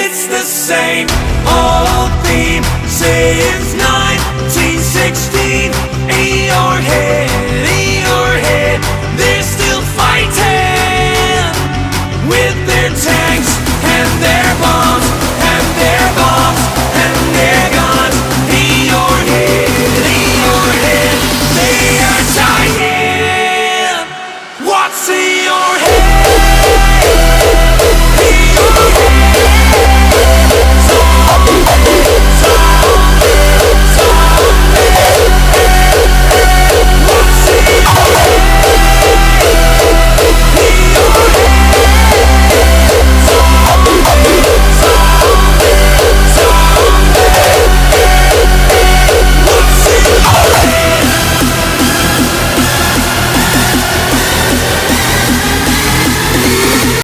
it's the same old theme since 1916. Eeyore head, they're still fighting with their tanks